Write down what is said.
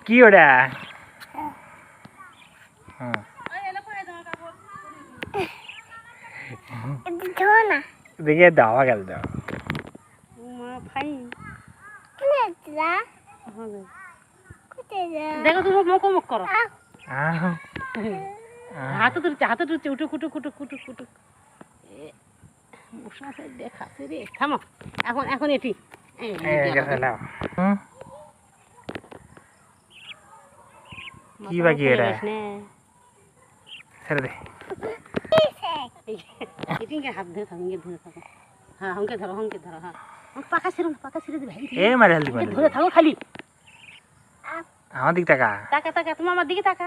কি ওটা দেখে দাও গেল দাও দেখো তুমি মুখ করো হাতে তুলছে উঠুক উঠুক উঠুক উঠুক উঠুক মশা দেখাচ্ছে রে থামো এখন এটি কি বাকি এটা ছেড়ে দে হাত ধরে থাকো ধরে থাকো হ্যাঁ হংকে ধরো হ্যাঁ পাকা ছেড়ে দেবে এ মারে হালদি ধরে থাকো খালি আমার দিক টাকা টাকা তুমি আমার দিকে টাকা